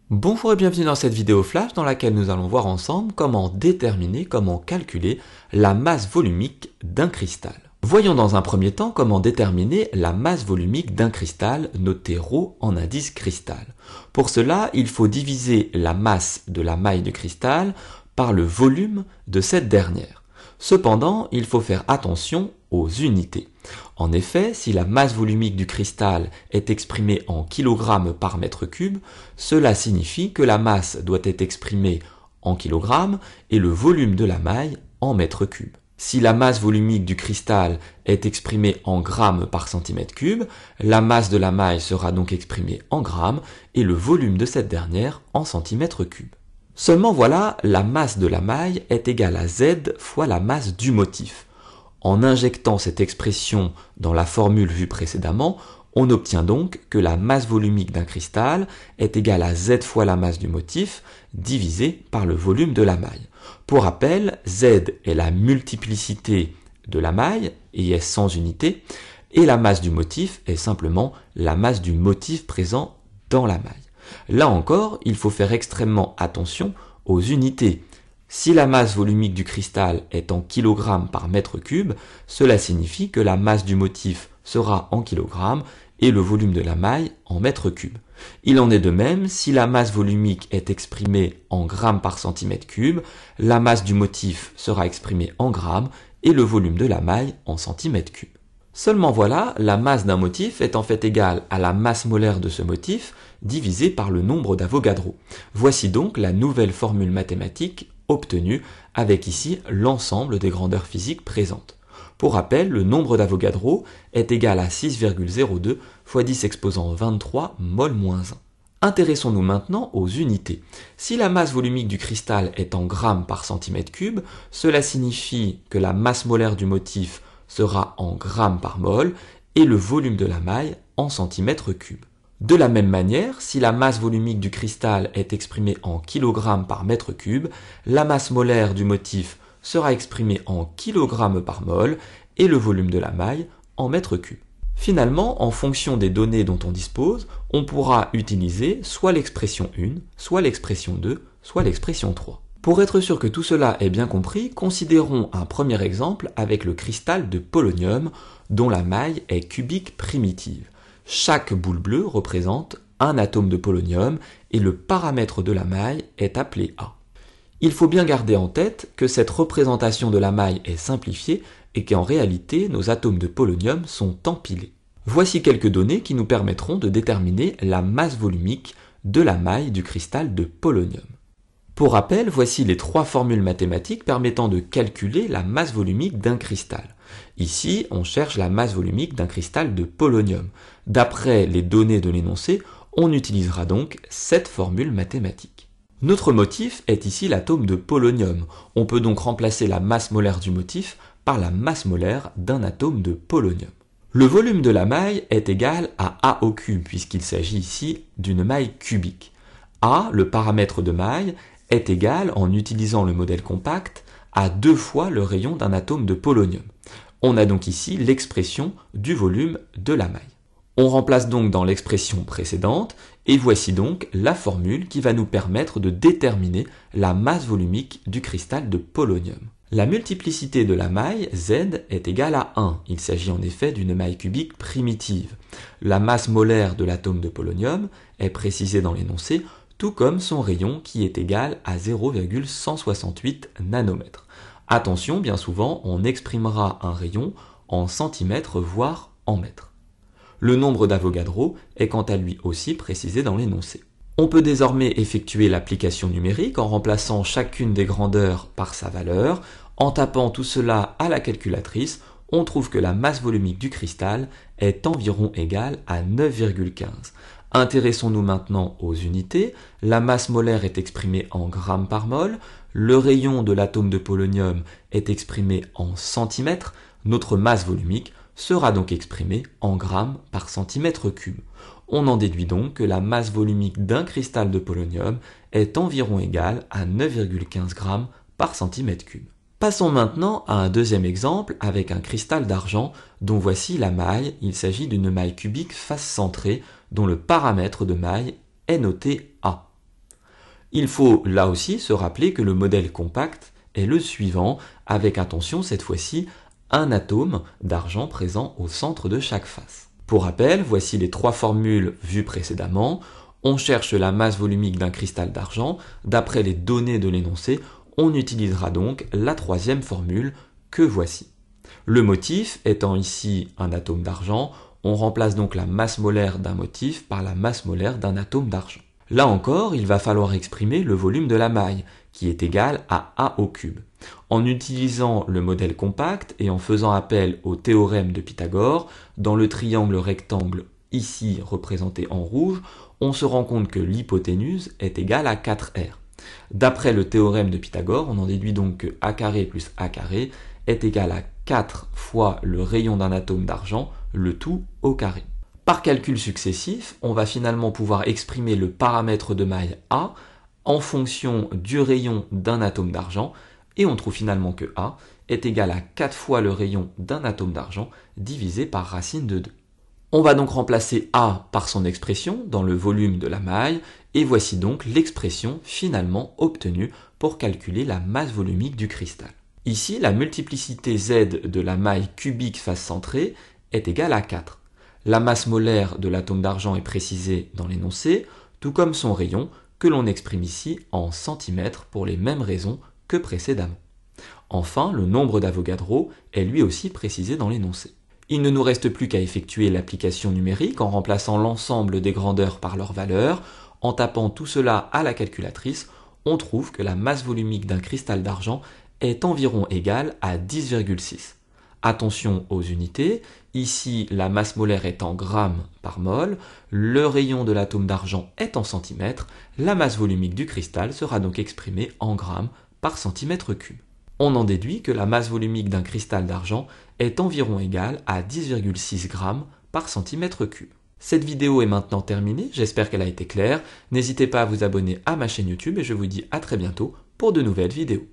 Bonjour et bienvenue dans cette vidéo flash dans laquelle nous allons voir ensemble comment déterminer, comment calculer la masse volumique d'un cristal. Voyons dans un premier temps comment déterminer la masse volumique d'un cristal noté ρ en indice cristal. Pour cela, il faut diviser la masse de la maille du cristal par le volume de cette dernière. Cependant, il faut faire attention aux unités. En effet, si la masse volumique du cristal est exprimée en kg par mètre cube, cela signifie que la masse doit être exprimée en kg et le volume de la maille en mètre cube. Si la masse volumique du cristal est exprimée en grammes par centimètre cube, la masse de la maille sera donc exprimée en grammes et le volume de cette dernière en centimètres cubes. Seulement voilà, la masse de la maille est égale à Z fois la masse du motif. En injectant cette expression dans la formule vue précédemment, on obtient donc que la masse volumique d'un cristal est égale à Z fois la masse du motif divisé par le volume de la maille. Pour rappel, Z est la multiplicité de la maille et est sans unité, et la masse du motif est simplement la masse du motif présent dans la maille. Là encore, il faut faire extrêmement attention aux unités. Si la masse volumique du cristal est en kg par mètre cube, cela signifie que la masse du motif sera en kg et le volume de la maille en mètre cube. Il en est de même si la masse volumique est exprimée en grammes par centimètre cube, la masse du motif sera exprimée en grammes et le volume de la maille en centimètres cubes. Seulement voilà, la masse d'un motif est en fait égale à la masse molaire de ce motif divisée par le nombre d'Avogadro. Voici donc la nouvelle formule mathématique obtenue avec ici l'ensemble des grandeurs physiques présentes. Pour rappel, le nombre d'Avogadro est égal à 6,02 fois 10 exposant 23 mol-1. Intéressons-nous maintenant aux unités. Si la masse volumique du cristal est en grammes par centimètre cube, cela signifie que la masse molaire du motif sera en grammes par mol et le volume de la maille en centimètres cubes. De la même manière, si la masse volumique du cristal est exprimée en kg par mètre cube, la masse molaire du motif sera exprimée en kg par mol et le volume de la maille en mètre cube. Finalement, en fonction des données dont on dispose, on pourra utiliser soit l'expression 1, soit l'expression 2, soit l'expression 3. Pour être sûr que tout cela est bien compris, considérons un premier exemple avec le cristal de polonium dont la maille est cubique primitive. Chaque boule bleue représente un atome de polonium et le paramètre de la maille est appelé A. Il faut bien garder en tête que cette représentation de la maille est simplifiée et qu'en réalité nos atomes de polonium sont empilés. Voici quelques données qui nous permettront de déterminer la masse volumique de la maille du cristal de polonium. Pour rappel, voici les trois formules mathématiques permettant de calculer la masse volumique d'un cristal. Ici, on cherche la masse volumique d'un cristal de polonium. D'après les données de l'énoncé, on utilisera donc cette formule mathématique. Notre motif est ici l'atome de polonium. On peut donc remplacer la masse molaire du motif par la masse molaire d'un atome de polonium. Le volume de la maille est égal à A au cube puisqu'il s'agit ici d'une maille cubique. A, le paramètre de maille, est égal, en utilisant le modèle compact, à 2 fois le rayon d'un atome de polonium. On a donc ici l'expression du volume de la maille. On remplace donc dans l'expression précédente, et voici donc la formule qui va nous permettre de déterminer la masse volumique du cristal de polonium. La multiplicité de la maille, Z, est égale à 1. Il s'agit en effet d'une maille cubique primitive. La masse molaire de l'atome de polonium est précisée dans l'énoncé, tout comme son rayon qui est égal à 0,168 nanomètres. Attention, bien souvent, on exprimera un rayon en centimètres, voire en mètres. Le nombre d'Avogadro est quant à lui aussi précisé dans l'énoncé. On peut désormais effectuer l'application numérique en remplaçant chacune des grandeurs par sa valeur. En tapant tout cela à la calculatrice, on trouve que la masse volumique du cristal est environ égale à 9,15. Intéressons-nous maintenant aux unités. La masse molaire est exprimée en grammes par mol, le rayon de l'atome de polonium est exprimé en centimètres, notre masse volumique sera donc exprimée en grammes par centimètre cube. On en déduit donc que la masse volumique d'un cristal de polonium est environ égale à 9,15 grammes par centimètre cube. Passons maintenant à un deuxième exemple avec un cristal d'argent dont voici la maille. Il s'agit d'une maille cubique face centrée dont le paramètre de maille est noté A. Il faut là aussi se rappeler que le modèle compact est le suivant, avec attention cette fois-ci, un atome d'argent présent au centre de chaque face. Pour rappel, voici les 3 formules vues précédemment. On cherche la masse volumique d'un cristal d'argent. D'après les données de l'énoncé, on utilisera donc la 3e formule que voici. Le motif étant ici un atome d'argent, on remplace donc la masse molaire d'un motif par la masse molaire d'un atome d'argent. Là encore, il va falloir exprimer le volume de la maille, qui est égal à A au cube. En utilisant le modèle compact et en faisant appel au théorème de Pythagore, dans le triangle rectangle ici représenté en rouge, on se rend compte que l'hypoténuse est égale à 4R. D'après le théorème de Pythagore, on en déduit donc que A carré plus A carré est égal à 4 fois le rayon d'un atome d'argent, le tout au carré. Par calcul successif, on va finalement pouvoir exprimer le paramètre de maille A en fonction du rayon d'un atome d'argent, et on trouve finalement que A est égal à 4 fois le rayon d'un atome d'argent divisé par racine de 2. On va donc remplacer A par son expression dans le volume de la maille, et voici donc l'expression finalement obtenue pour calculer la masse volumique du cristal. Ici, la multiplicité Z de la maille cubique face centrée est égale à 4. La masse molaire de l'atome d'argent est précisée dans l'énoncé, tout comme son rayon, que l'on exprime ici en centimètres pour les mêmes raisons que précédemment. Enfin, le nombre d'Avogadro est lui aussi précisé dans l'énoncé. Il ne nous reste plus qu'à effectuer l'application numérique en remplaçant l'ensemble des grandeurs par leurs valeurs. En tapant tout cela à la calculatrice, on trouve que la masse volumique d'un cristal d'argent est environ égale à 10,6. Attention aux unités, ici la masse molaire est en grammes par mol, le rayon de l'atome d'argent est en centimètres, la masse volumique du cristal sera donc exprimée en grammes par centimètre cube. On en déduit que la masse volumique d'un cristal d'argent est environ égale à 10,6 grammes par centimètre cube. Cette vidéo est maintenant terminée, j'espère qu'elle a été claire. N'hésitez pas à vous abonner à ma chaîne YouTube et je vous dis à très bientôt pour de nouvelles vidéos.